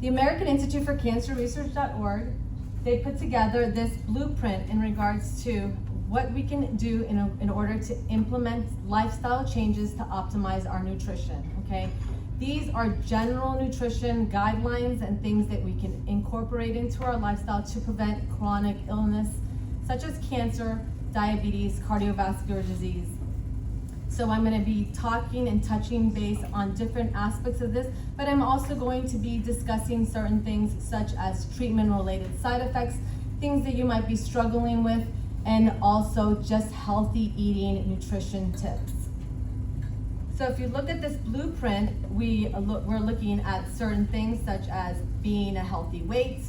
The American Institute for Cancer Research.org, they put together this blueprint in regards to what we can do in order to implement lifestyle changes to optimize our nutrition, okay? These are general nutrition guidelines and things that we can incorporate into our lifestyle to prevent chronic illness, such as cancer, diabetes, cardiovascular disease. So I'm going to be talking and touching base on different aspects of this, but I'm also going to be discussing certain things such as treatment-related side effects, things that you might be struggling with, and also just healthy eating nutrition tips. So if you look at this blueprint, we're looking at certain things such as being a healthy weight,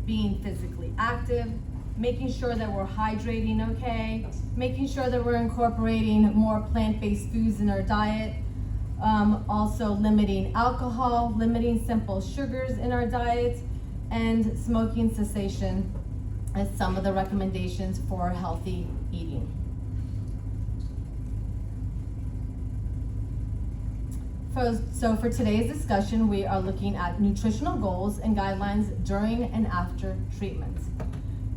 being physically active, making sure that we're hydrating okay, making sure that we're incorporating more plant-based foods in our diet, also limiting alcohol, limiting simple sugars in our diet, and smoking cessation as some of the recommendations for healthy eating. So for today's discussion, we are looking at nutritional goals and guidelines during and after treatment.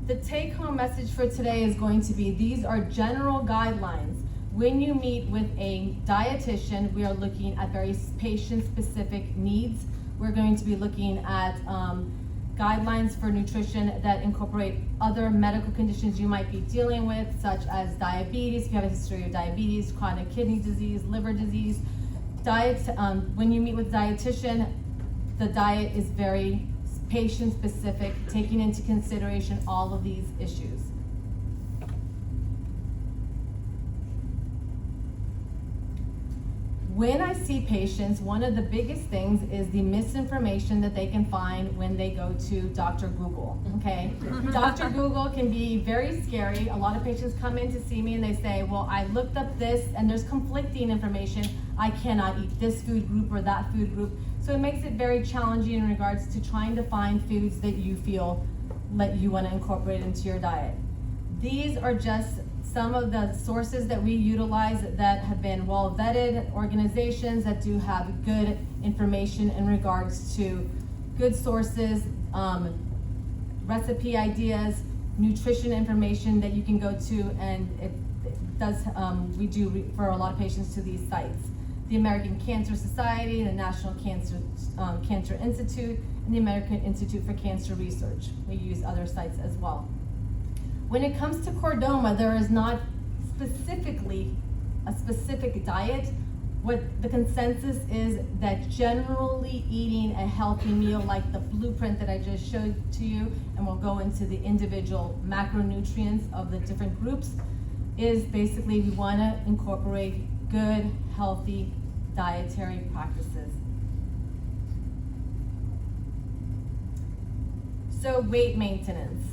The take-home message for today is going to be, these are general guidelines. When you meet with a dietitian, we are looking at very patient-specific needs. We're going to be looking at guidelines for nutrition that incorporate other medical conditions you might be dealing with, such as diabetes, if you have a history of diabetes, chronic kidney disease, liver disease. When you meet with a dietitian, the diet is very patient-specific, taking into consideration all of these issues. When I see patients, one of the biggest things is the misinformation that they can find when they go to Dr. Google, okay? Dr. Google can be very scary. A lot of patients come in to see me and they say, well, I looked up this and there's conflicting information. I cannot eat this food group or that food group. So it makes it very challenging in regards to trying to find foods that you feel that you want to incorporate into your diet. These are just some of the sources that we utilize that have been well-vetted, organizations that do have good information in regards to good sources, recipe ideas, nutrition information that you can go to, and we do refer a lot of patients to these sites. The American Cancer Society, the National Cancer Institute, and the American Institute for Cancer Research. We use other sites as well. When it comes to Chordoma, there is not specifically a specific diet. What the consensus is that generally eating a healthy meal like the blueprint that I just showed to you, and we'll go into the individual macronutrients of the different groups, is basically we want to incorporate good, healthy dietary practices. So weight maintenance.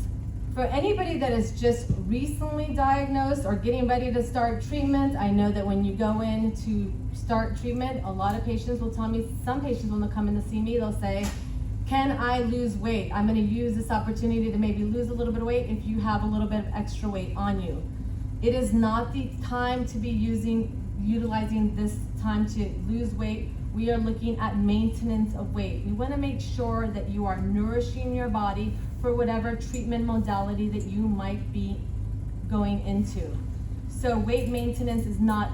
For anybody that is just recently diagnosed or getting ready to start treatment, I know that when you go in to start treatment, a lot of patients will tell me, some patients when they come in to see me, they'll say, can I lose weight? I'm gonna use this opportunity to maybe lose a little bit of weight if you have a little bit of extra weight on you. It is not the time to be utilizing this time to lose weight. We are looking at maintenance of weight. We wanna make sure that you are nourishing your body for whatever treatment modality that you might be going into. So weight maintenance is not,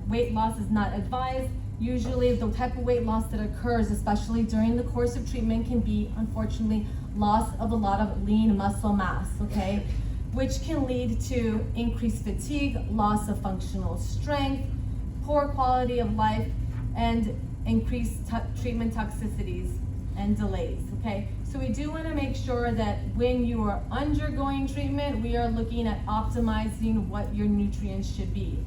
weight loss is not advised. Usually the type of weight loss that occurs, especially during the course of treatment, can be, unfortunately, loss of a lot of lean muscle mass, okay? Which can lead to increased fatigue, loss of functional strength, poor quality of life, and increased treatment toxicities and delays, okay? So we do want to make sure that when you are undergoing treatment, we are looking at optimizing what your nutrients should be.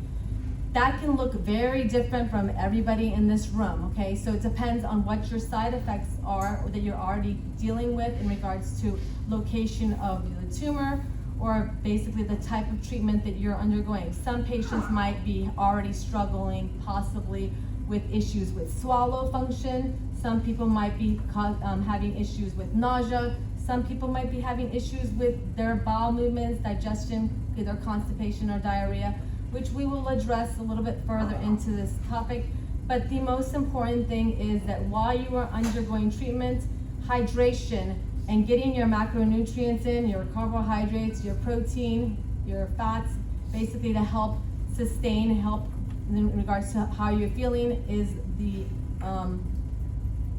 That can look very different from everybody in this room, okay? So it depends on what your side effects are or that you're already dealing with in regards to location of the tumor or basically the type of treatment that you're undergoing. Some patients might be already struggling possibly with issues with swallow function. Some people might be having issues with nausea. Some people might be having issues with their bowel movements, digestion, either constipation or diarrhea, which we will address a little bit further into this topic. But the most important thing is that while you are undergoing treatment, hydration, and getting your macronutrients in, your carbohydrates, your protein, your fats, basically to help sustain, help in regards to how you're feeling is the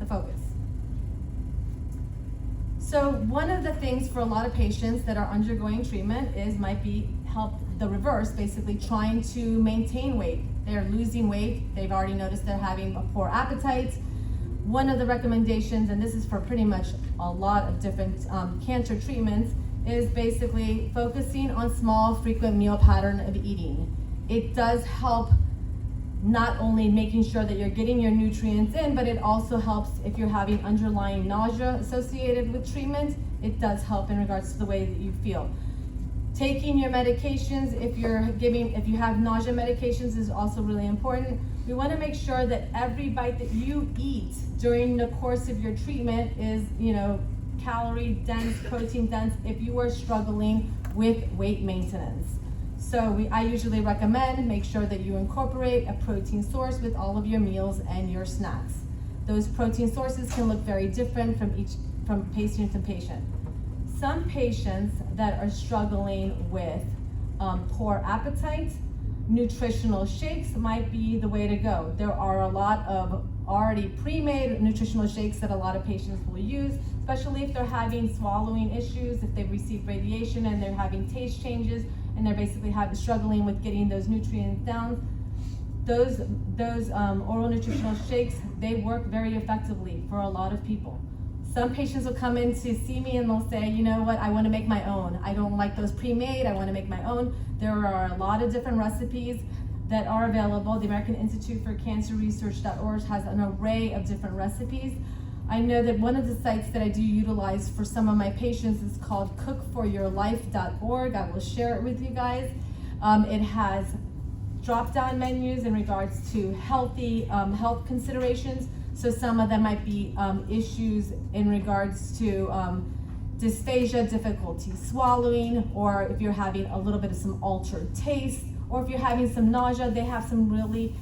focus. So one of the things for a lot of patients that are undergoing treatment might be help the reverse, basically trying to maintain weight. They're losing weight, they've already noticed they're having a poor appetite. One of the recommendations, and this is for pretty much a lot of different cancer treatments, is basically focusing on small, frequent meal pattern of eating. It does help not only making sure that you're getting your nutrients in, but it also helps if you're having underlying nausea associated with treatment. It does help in regards to the way that you feel. Taking your medications, if you have nausea medications, is also really important. We want to make sure that every bite that you eat during the course of your treatment is, calorie dense, protein dense, if you are struggling with weight maintenance. So I usually recommend make sure that you incorporate a protein source with all of your meals and your snacks. Those protein sources can look very different from patient to patient. Some patients that are struggling with poor appetite, nutritional shakes might be the way to go. There are a lot of already pre-made nutritional shakes that a lot of patients will use, especially if they're having swallowing issues, if they've received radiation and they're having taste changes, and they're basically struggling with getting those nutrients down. Those oral nutritional shakes, they work very effectively for a lot of people. Some patients will come in to see me and they'll say, you know what, I want to make my own. I don't like those pre-made, I want to make my own. There are a lot of different recipes that are available. The American Institute for Cancer Research.org has an array of different recipes. I know that one of the sites that I do utilize for some of my patients is called cookforyourlife.org. I will share it with you guys. It has drop-down menus in regards to healthy health considerations. So some of them might be issues in regards to dysphagia, difficulty swallowing, or if you're having a little bit of some altered taste, or if you're having some nausea, they have some really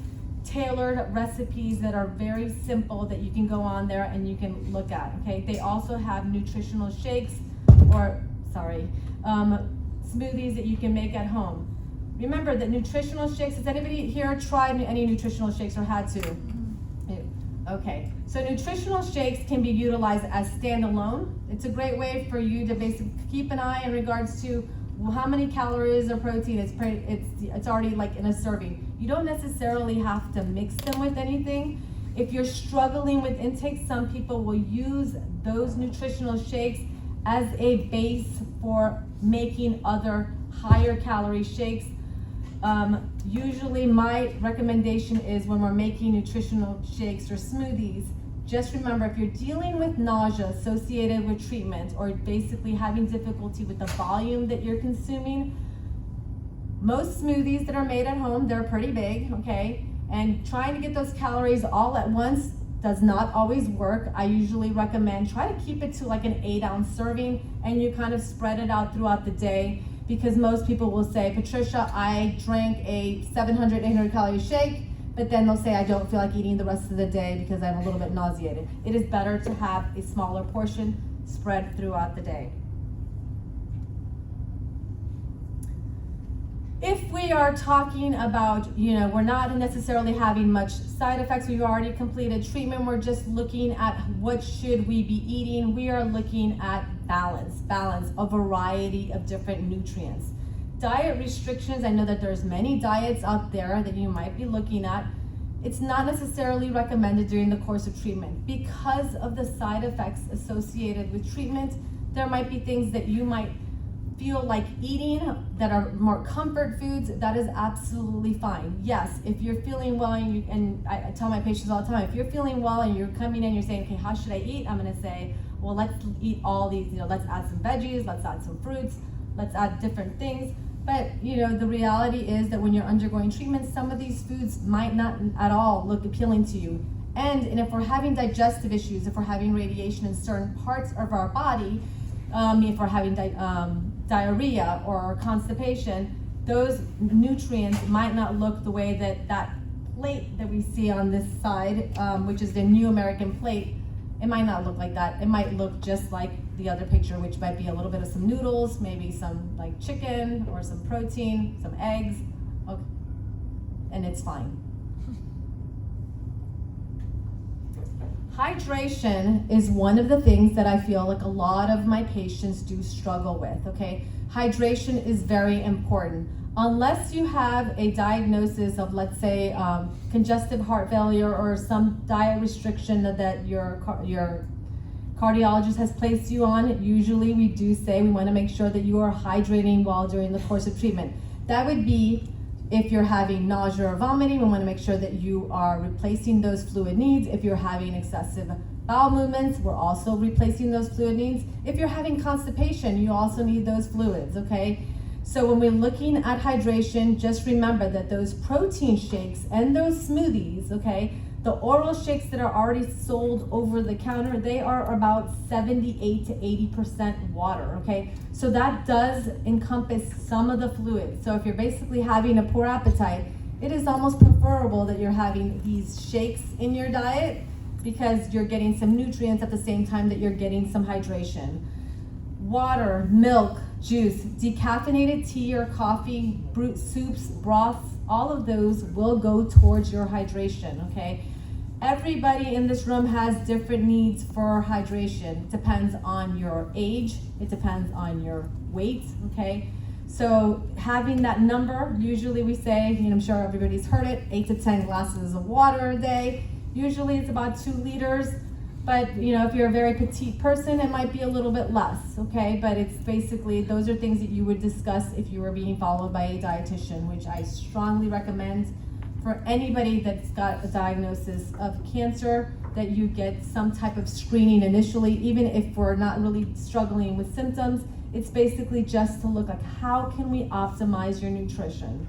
tailored recipes that are very simple that you can go on there and you can look at, okay? They also have nutritional shakes, smoothies that you can make at home. Remember that nutritional shakes, has anybody here tried any nutritional shakes or had to? Okay, so nutritional shakes can be utilized as standalone. It's a great way for you to basically keep an eye in regards to how many calories or protein it's already like in a serving. You don't necessarily have to mix them with anything. If you're struggling with intake, some people will use those nutritional shakes as a base for making other higher calorie shakes. Usually my recommendation is when we're making nutritional shakes or smoothies, just remember if you're dealing with nausea associated with treatment or basically having difficulty with the volume that you're consuming, most smoothies that are made at home, they're pretty big, okay? And trying to get those calories all at once does not always work. I usually recommend try to keep it to like an 8-ounce serving and you kind of spread it out throughout the day, because most people will say, Patricia, I drank a 700, 800 calorie shake, but then they'll say I don't feel like eating the rest of the day because I'm a little bit nauseated. It is better to have a smaller portion spread throughout the day. If we are talking about, we're not necessarily having much side effects, we've already completed treatment, we're just looking at what should we be eating, we are looking at balance, a variety of different nutrients. Diet restrictions, I know that there's many diets out there that you might be looking at. It's not necessarily recommended during the course of treatment. Because of the side effects associated with treatment, there might be things that you might feel like eating that are more comfort foods. That is absolutely fine. Yes, if you're feeling well, and I tell my patients all the time, if you're feeling well and you're coming in, you're saying, okay, how should I eat? I'm gonna say, well, let's eat all these, let's add some veggies, let's add some fruits, let's add different things. But the reality is that when you're undergoing treatment, some of these foods might not at all look appealing to you. And if we're having digestive issues, if we're having radiation in certain parts of our body, if we're having diarrhea or constipation, those nutrients might not look the way that plate that we see on this side, which is the New American plate, It might not look like that. It might look just like the other picture, which might be a little bit of some noodles, maybe some like chicken or some protein, some eggs, okay. And it's fine. Hydration is one of the things that I feel like a lot of my patients do struggle with, okay? Hydration is very important. Unless you have a diagnosis of, let's say, congestive heart failure or some diet restriction that your cardiologist has placed you on, usually we do say we want to make sure that you are hydrating while during the course of treatment. That would be if you're having nausea or vomiting, we want to make sure that you are replacing those fluid needs. If you're having excessive bowel movements, we're also replacing those fluid needs. If you're having constipation, you also need those fluids, okay? So when we're looking at hydration, just remember that those protein shakes and those smoothies, okay, the oral shakes that are already sold over the counter, they are about 78 to 80% water, okay? So that does encompass some of the fluids. So if you're basically having a poor appetite, it is almost preferable that you're having these shakes in your diet because you're getting some nutrients at the same time that you're getting some hydration. Water, milk, juice, decaffeinated tea or coffee, soups, broths, all of those will go towards your hydration, okay? Everybody in this room has different needs for hydration. It depends on your age, it depends on your weight, okay? So having that number, usually we say, I'm sure everybody's heard it, 8 to 10 glasses of water a day. Usually it's about 2 liters. But if you're a very petite person, it might be a little bit less, okay? But it's basically, those are things that you would discuss if you were being followed by a dietitian, which I strongly recommend for anybody that's got a diagnosis of cancer, that you get some type of screening initially, even if we're not really struggling with symptoms. It's basically just to look like, how can we optimize your nutrition?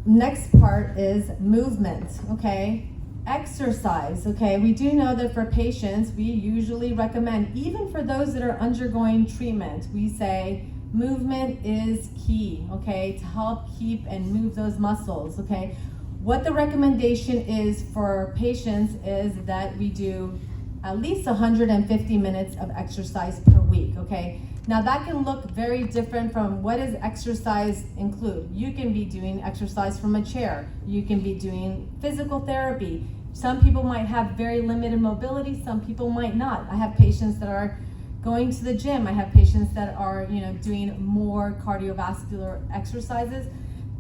Next part is movement, okay? Exercise, okay? We do know that for patients, we usually recommend, even for those that are undergoing treatment, we say movement is key, okay? To help keep and move those muscles, okay? What the recommendation is for patients is that we do at least 150 minutes of exercise per week, okay? Now that can look very different from what does exercise include. You can be doing exercise from a chair. You can be doing physical therapy. Some people might have very limited mobility, some people might not. I have patients that are going to the gym. I have patients that are doing more cardiovascular exercises.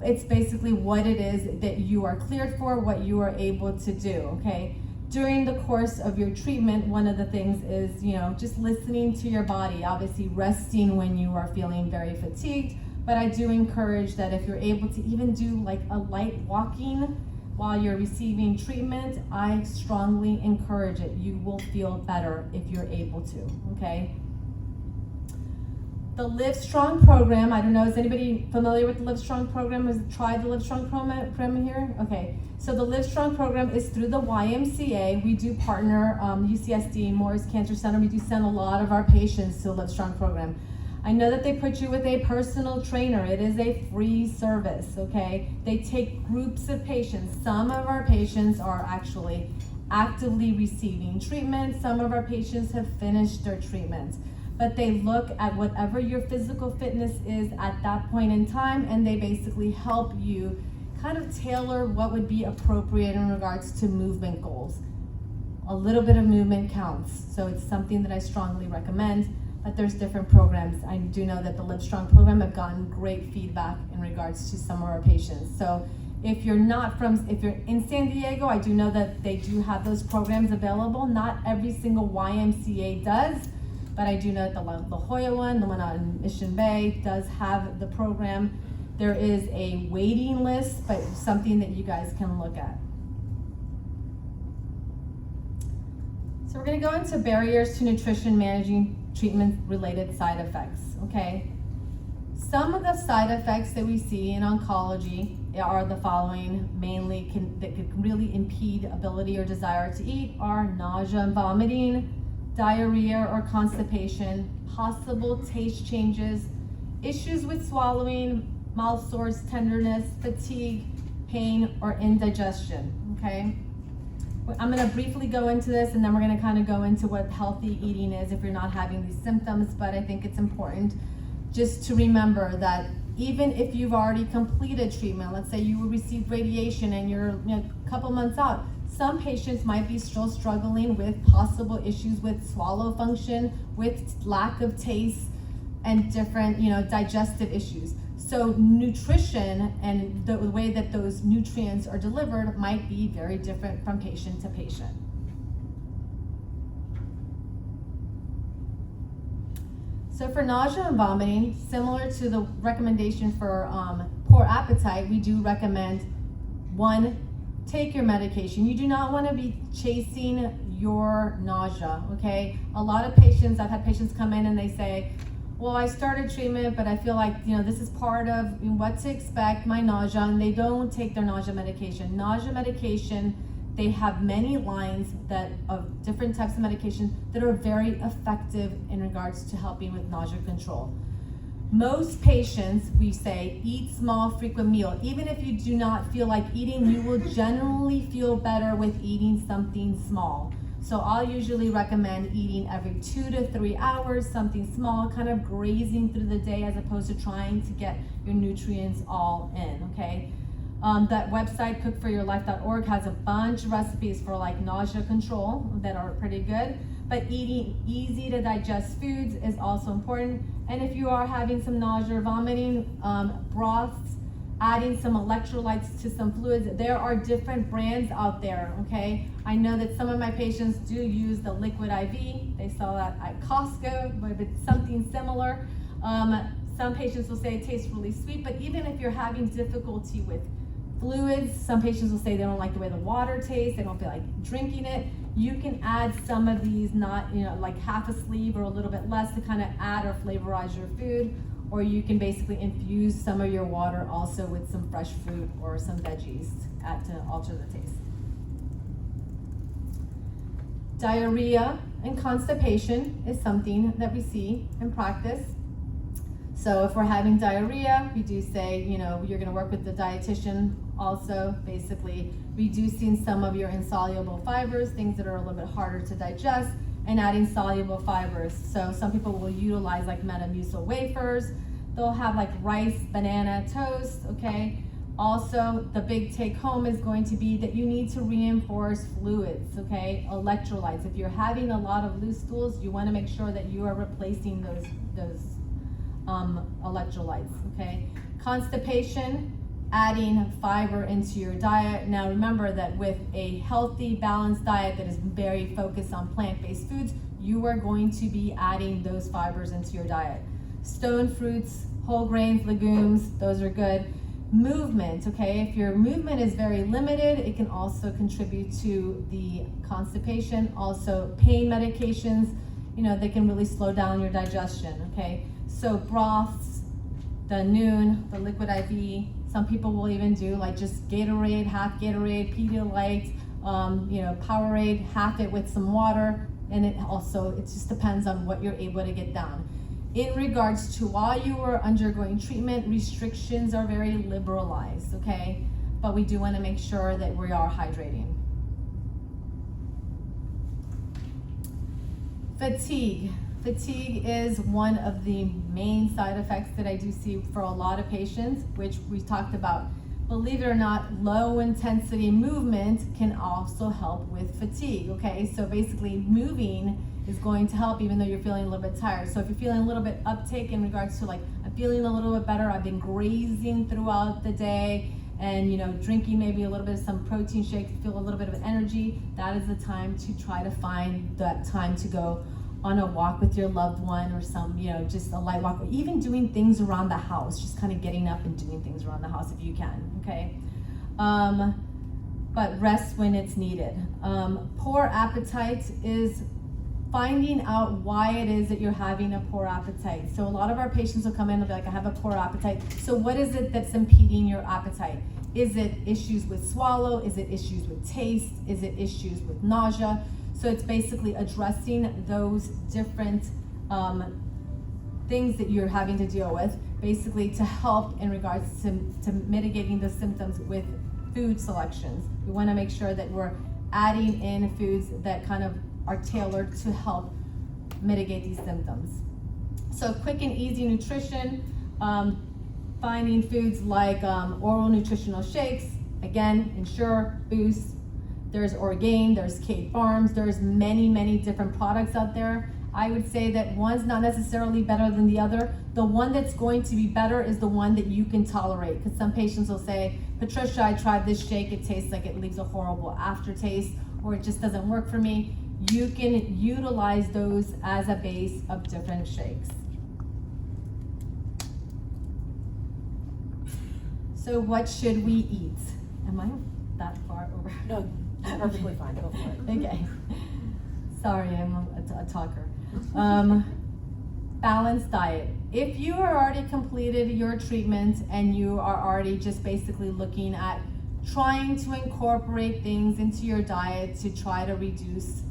It's basically what it is that you are cleared for, what you are able to do, okay? During the course of your treatment, one of the things is, just listening to your body, obviously resting when you are feeling very fatigued, but I do encourage that if you're able to even do like a light walking while you're receiving treatment, I strongly encourage it. You will feel better if you're able to, okay? The Live Strong program, I don't know, is anybody familiar with the Live Strong program? Has tried the Live Strong program here? Okay, so the Live Strong program is through the YMCA. We do partner UCSD, Morris Cancer Center. We do send a lot of our patients to the Live Strong program. I know that they put you with a personal trainer. It is a free service, okay? They take groups of patients. Some of our patients are actually actively receiving treatment. Some of our patients have finished their treatment. But they look at whatever your physical fitness is at that point in time, and they basically help you kind of tailor what would be appropriate in regards to movement goals. A little bit of movement counts, so it's something that I strongly recommend, but there's different programs. I do know that the Live Strong program have gotten great feedback in regards to some of our patients. So if you're in San Diego, I do know that they do have those programs available. Not every single YMCA does, but I do know that the La Jolla one, the one out in Mission Bay, does have the program. There is a waiting list, but something that you guys can look at. So we're gonna go into barriers to nutrition managing treatment-related side effects, okay? Some of the side effects that we see in oncology are the following, mainly that could really impede ability or desire to eat, are nausea and vomiting, diarrhea or constipation, possible taste changes, issues with swallowing, mouth sores, tenderness, fatigue, pain, or indigestion, okay? I'm gonna briefly go into this, and then we're gonna kind of go into what healthy eating is if you're not having these symptoms, but I think it's important just to remember that even if you've already completed treatment, let's say you received radiation and you're a couple months out, some patients might be still struggling with possible issues with swallow function, with lack of taste, and different, digestive issues. So nutrition and the way that those nutrients are delivered might be very different from patient to patient. So for nausea and vomiting, similar to the recommendation for poor appetite, we do recommend, 1, take your medication. You do not want to be chasing your nausea, okay? A lot of patients, I've had patients come in and they say, well, I started treatment, but I feel like, this is part of what to expect, my nausea, and they don't take their nausea medication. Nausea medication, they have many lines of different types of medication that are very effective in regards to helping with nausea control. Most patients, we say, eat small, frequent meal. Even if you do not feel like eating, you will generally feel better with eating something small. So I'll usually recommend eating every 2 to 3 hours, something small, kind of grazing through the day as opposed to trying to get your nutrients all in, okay? That website, cookforyourlife.org, has a bunch of recipes for like nausea control that are pretty good. But eating easy to digest foods is also important. And if you are having some nausea or vomiting, broths, adding some electrolytes to some fluids. There are different brands out there, okay? I know that some of my patients do use the liquid IV. They sell that at Costco, but it's something similar. Some patients will say it tastes really sweet, but even if you're having difficulty with fluids, some patients will say they don't like the way the water tastes, they don't feel like drinking it. You can add some of these, not, like half a sleeve or a little bit less to kind of add or flavorize your food. Or you can basically infuse some of your water also with some fresh fruit or some veggies to alter the taste. Diarrhea and constipation is something that we see in practice. So if we're having diarrhea, we do say, you're gonna work with the dietitian also, basically reducing some of your insoluble fibers, things that are a little bit harder to digest, and adding soluble fibers. So some people will utilize like Metamucil wafers. They'll have like rice, banana, toast, okay? Also, the big take home is going to be that you need to reinforce fluids, okay? Electrolytes. If you're having a lot of loose stools, you wanna make sure that you are replacing those electrolytes, okay? Constipation, adding fiber into your diet. Now remember that with a healthy, balanced diet that is very focused on plant-based foods, you are going to be adding those fibers into your diet. Stone fruits, whole grains, legumes, those are good. Movement, okay? If your movement is very limited, it can also contribute to the constipation. Also, pain medications, they can really slow down your digestion, okay? So broths, the Noon, the liquid IV, some people will even do like just Gatorade, half Gatorade, Pedialyte, Powerade, half it with some water, and it just depends on what you're able to get down. In regards to while you are undergoing treatment, restrictions are very liberalized, okay? But we do want to make sure that we are hydrating. Fatigue. Fatigue is one of the main side effects that I do see for a lot of patients, which we talked about. Believe it or not, low intensity movement can also help with fatigue, okay? So basically moving is going to help even though you're feeling a little bit tired. So if you're feeling a little bit uptake in regards to like, I'm feeling a little bit better, I've been grazing throughout the day, and drinking maybe a little bit of some protein shake to feel a little bit of energy, that is the time to try to find that time to go on a walk with your loved one or some, just a light walk, or even doing things around the house, just kind of getting up and doing things around the house if you can, okay? But rest when it's needed. Poor appetite is finding out why it is that you're having a poor appetite. So a lot of our patients will come in and be like, I have a poor appetite. So what is it that's impeding your appetite? Is it issues with swallow? Is it issues with taste? Is it issues with nausea? So it's basically addressing those different things that you're having to deal with, basically to help in regards to mitigating the symptoms with food selections. We want to make sure that we're adding in foods that kind of are tailored to help mitigate these symptoms. So quick and easy nutrition, finding foods like oral nutritional shakes, again, Ensure, Boost, there's Orgain, there's Kate Farms, there's many different products out there. I would say that one's not necessarily better than the other. The one that's going to be better is the one that you can tolerate, because some patients will say, Patricia, I tried this shake, it tastes like it leaves a horrible aftertaste, or it just doesn't work for me. You can utilize those as a base of different shakes. So what should we eat? Am I that far over? No, perfectly fine, go for it. Okay. Sorry, I'm a talker. Balanced diet. If you are already completed your treatment and you are already just basically looking at trying to incorporate things into your diet to try to reduce,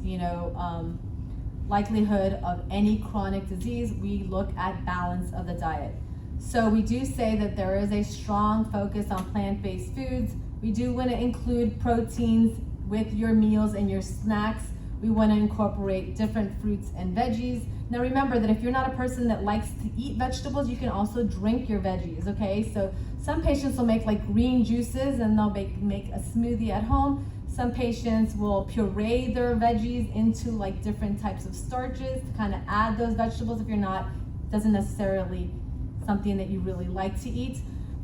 likelihood of any chronic disease, we look at balance of the diet. So we do say that there is a strong focus on plant-based foods. We do want to include proteins with your meals and your snacks. We want to incorporate different fruits and veggies. Now remember that if you're not a person that likes to eat vegetables, you can also drink your veggies, okay? So some patients will make like green juices and they'll make a smoothie at home. Some patients will puree their veggies into like different types of starches to kind of add those vegetables if you're not, doesn't necessarily something that you really like to eat.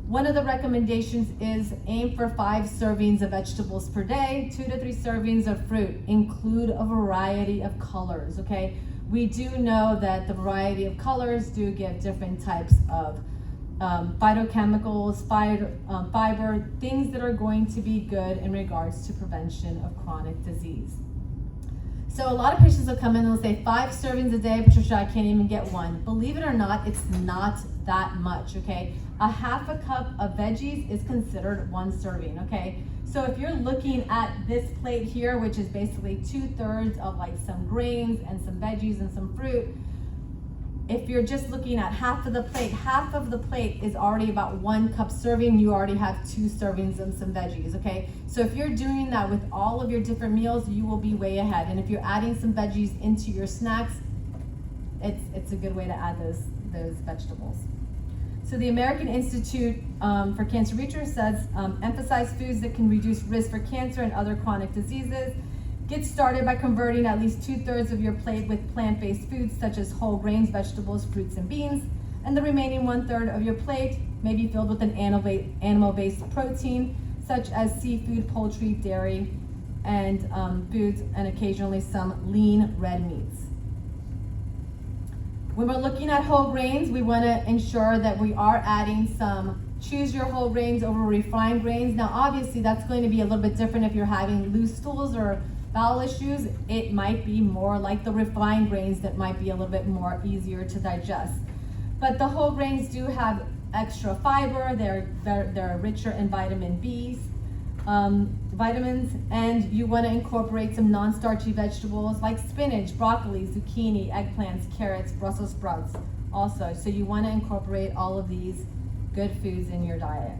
One of the recommendations is aim for 5 servings of vegetables per day, 2 to 3 servings of fruit. Include a variety of colors, okay? We do know that the variety of colors do give different types of phytochemicals, fiber, things that are going to be good in regards to prevention of chronic disease. So a lot of patients will come in and they'll say 5 servings a day, Patricia, I can't even get one. Believe it or not, it's not that much, okay? A half a cup of veggies is considered 1 serving, okay? So if you're looking at this plate here, which is basically 2/3 of like some grains and some veggies and some fruit, if you're just looking at half of the plate is already about 1 cup serving, you already have 2 servings of some veggies, okay? So if you're doing that with all of your different meals, you will be way ahead. And if you're adding some veggies into your snacks, it's a good way to add those vegetables. So the American Institute for Cancer Research says, emphasize foods that can reduce risk for cancer and other chronic diseases. Get started by converting at least 2/3 of your plate with plant-based foods such as whole grains, vegetables, fruits, and beans. And the remaining 1/3 of your plate may be filled with an animal-based protein such as seafood, poultry, dairy, and foods, and occasionally some lean red meats. When we're looking at whole grains, we want to ensure that we are adding some choose your whole grains over refined grains. Now obviously that's going to be a little bit different if you're having loose stools or bowel issues. It might be more like the refined grains that might be a little bit more easier to digest. But the whole grains do have extra fiber, they're richer in vitamin B's, vitamins, and you want to incorporate some non-starchy vegetables like spinach, broccoli, zucchini, eggplants, carrots, Brussels sprouts also. So you want to incorporate all of these good foods in your diet.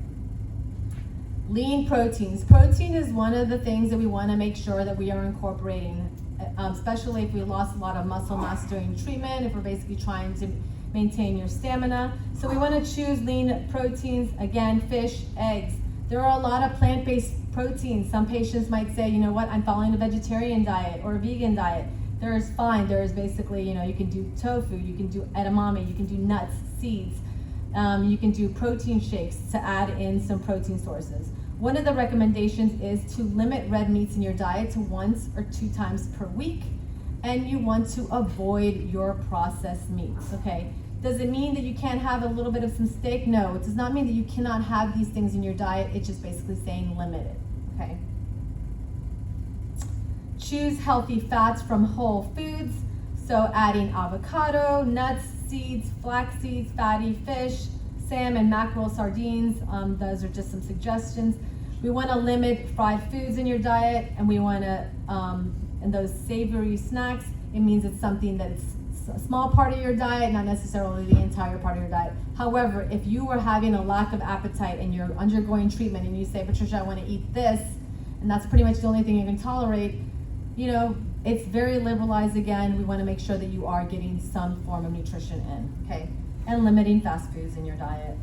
Lean proteins. Protein is one of the things that we want to make sure that we are incorporating, especially if we lost a lot of muscle mass during treatment, if we're basically trying to maintain your stamina. So we want to choose lean proteins, again, fish, eggs. There are a lot of plant-based proteins. Some patients might say, you know what, I'm following a vegetarian diet or a vegan diet. There's basically, you can do tofu, you can do edamame, you can do nuts, seeds. You can do protein shakes to add in some protein sources. One of the recommendations is to limit red meats in your diet to 1 or 2 times per week, and you want to avoid your processed meats, okay? Does it mean that you can't have a little bit of some steak? No, it does not mean that you cannot have these things in your diet. It's just basically saying limit it, okay? Choose healthy fats from whole foods. So adding avocado, nuts, seeds, flax seeds, fatty fish, salmon, mackerel, sardines. Those are just some suggestions. We want to limit fried foods in your diet, and we want to, and those savory snacks, it means it's something that's a small part of your diet, not necessarily the entire part of your diet. However, if you are having a lack of appetite and you're undergoing treatment and you say, Patricia, I want to eat this, and that's pretty much the only thing you can tolerate, you know, it's very liberalized again. We want to make sure that you are getting some form of nutrition in, okay? And limiting fast foods in your diet.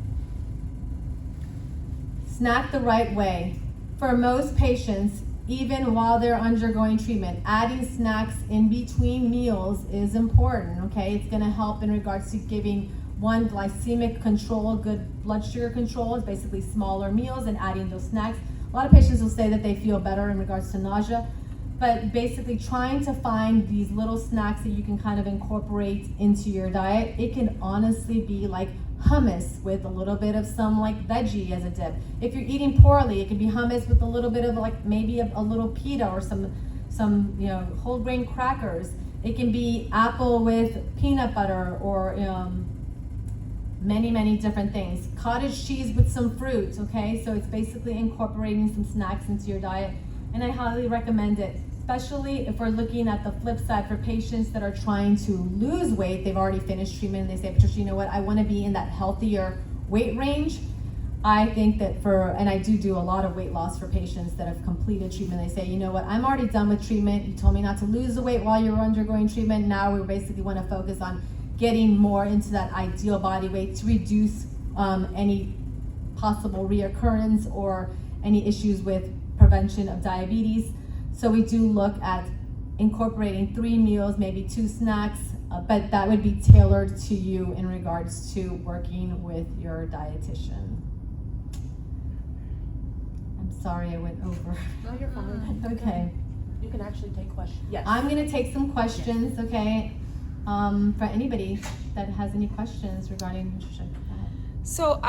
Snack the right way. For most patients, even while they're undergoing treatment, adding snacks in between meals is important, okay? It's gonna help in regards to giving one, glycemic control, good blood sugar control. It's basically smaller meals and adding those snacks. A lot of patients will say that they feel better in regards to nausea, but basically trying to find these little snacks that you can kind of incorporate into your diet. It can honestly be like hummus with a little bit of some like veggie as a dip. If you're eating poorly, it could be hummus with a little bit of like maybe a little pita or some you know, whole grain crackers. It can be apple with peanut butter or many different things. Cottage cheese with some fruit, okay? So it's basically incorporating some snacks into your diet, and I highly recommend it, especially if we're looking at the flip side for patients that are trying to lose weight. They've already finished treatment and they say, Patricia, you know what, I want to be in that healthier weight range. I think that and I do a lot of weight loss for patients that have completed treatment. They say, you know what, I'm already done with treatment. You told me not to lose the weight while you were undergoing treatment. Now we basically want to focus on getting more into that ideal body weight to reduce any possible reoccurrence or any issues with prevention of diabetes. So we do look at incorporating 3 meals, maybe 2 snacks, but that would be tailored to you in regards to working with your dietitian. I'm sorry I went over. No, you're fine. Okay. You can actually take questions. Yes. I'm gonna take some questions, okay? For anybody that has any questions regarding nutrition. Go ahead. So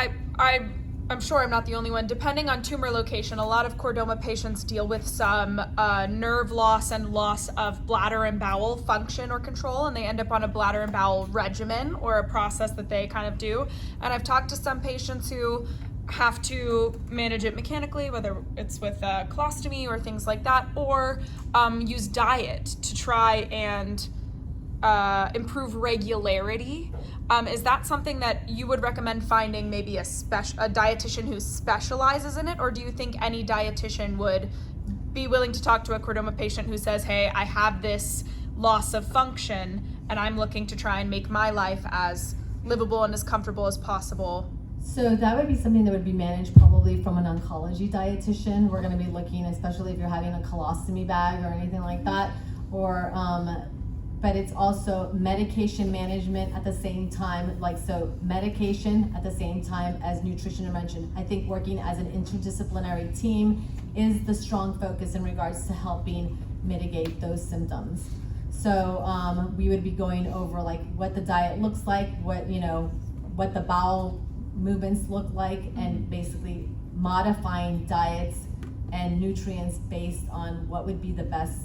I'm sure I'm not the only one. Depending on tumor location, a lot of chordoma patients deal with some nerve loss and loss of bladder and bowel function or control, and they end up on a bladder and bowel regimen or a process that they kind of do. And I've talked to some patients who have to manage it mechanically, whether it's with colostomy or things like that, or use diet to try and improve regularity. Is that something that you would recommend finding maybe a dietitian who specializes in it, or do you think any dietitian would be willing to talk to a chordoma patient who says, hey, I have this loss of function and I'm looking to try and make my life as livable and as comfortable as possible? So that would be something that would be managed probably from an oncology dietitian. We're going to be looking, especially if you're having a colostomy bag or anything like that, or but it's also medication management at the same time, so medication at the same time as nutrition intervention. I think working as an interdisciplinary team is the strong focus in regards to helping mitigate those symptoms. So we would be going over like what the diet looks like, what the bowel movements look like, and basically modifying diets and nutrients based on what would be the best,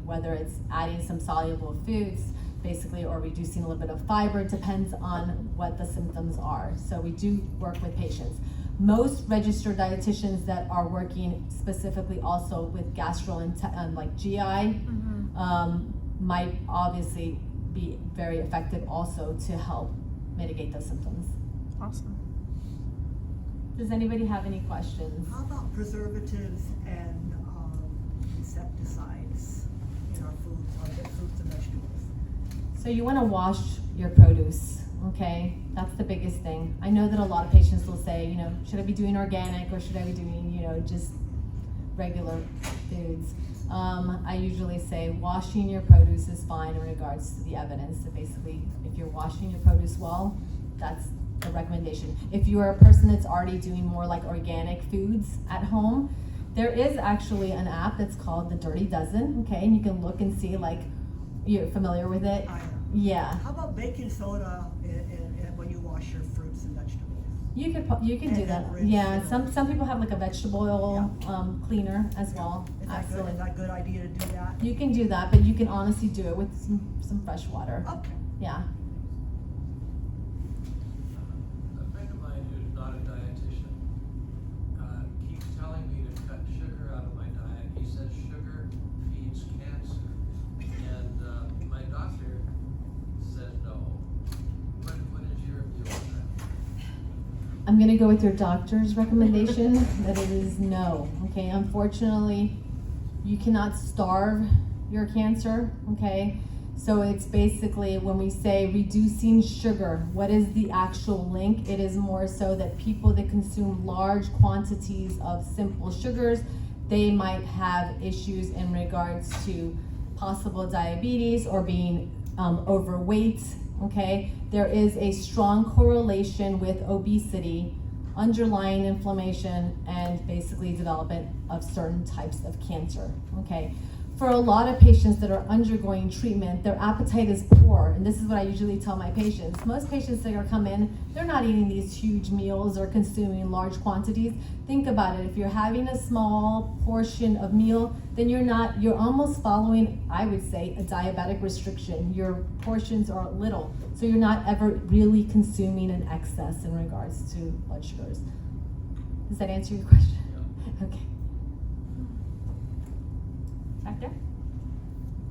whether it's adding some soluble foods, basically, or reducing a little bit of fiber. It depends on what the symptoms are. So we do work with patients. Most registered dietitians that are working specifically also with like GI, might obviously be very effective also to help mitigate those symptoms. Awesome. Does anybody have any questions? How about preservatives and insecticides in our foods, fruits and vegetables? So you want to wash your produce, okay? That's the biggest thing. I know that a lot of patients will say, should I be doing organic or should I be doing, just regular foods? I usually say washing your produce is fine in regards to the evidence. So basically, if you're washing your produce well, that's the recommendation. If you are a person that's already doing more like organic foods at home, there is actually an app that's called The Dirty Dozen, okay? And you can look and see, like, you're familiar with it? I am. Yeah. How about baking soda when you wash your fruits and vegetables? You can do that. Yeah, some people have like a vegetable oil cleaner as well. Absolutely. Is that a good idea to do that? You can do that, but you can honestly do it with some fresh water. Okay. Yeah. A friend of mine who's not a dietitian keeps telling me to cut sugar out of my diet. He says sugar feeds cancer. And my doctor says I'm gonna go with your doctor's recommendation that it is no, okay? Unfortunately, you cannot starve your cancer, okay? So it's basically when we say reducing sugar, what is the actual link? It is more so that people that consume large quantities of simple sugars, they might have issues in regards to possible diabetes or being overweight, okay? There is a strong correlation with obesity, underlying inflammation, and basically development of certain types of cancer, okay? For a lot of patients that are undergoing treatment, their appetite is poor, and this is what I usually tell my patients. Most patients that are come in, they're not eating these huge meals or consuming large quantities. Think about it, if you're having a small portion of meal, then you're almost following, I would say, a diabetic restriction. Your portions are little, so you're not ever really consuming an excess in regards to blood sugars. Does that answer your question? Yeah. Okay. Back there?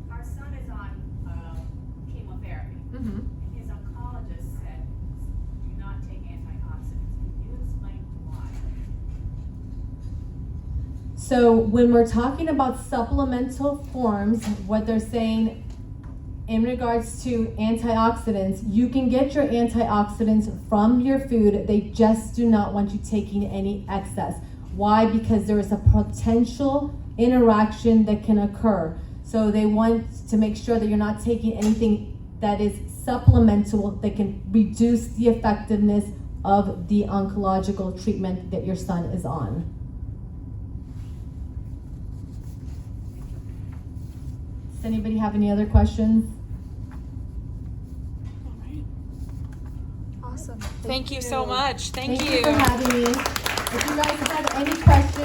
Our son is on chemotherapy. Mm-hmm. And his oncologist said, do not take antioxidants. Can you explain why? So when we're talking about supplemental forms, what they're saying in regards to antioxidants, you can get your antioxidants from your food. They just do not want you taking any excess. Why? Because there is a potential interaction that can occur. So they want to make sure that you're not taking anything that is supplemental that can reduce the effectiveness of the oncological treatment that your son is on. Does anybody have any other questions? Awesome. Thank you so much. Thank Thank you. you for having me. If you guys have any questions,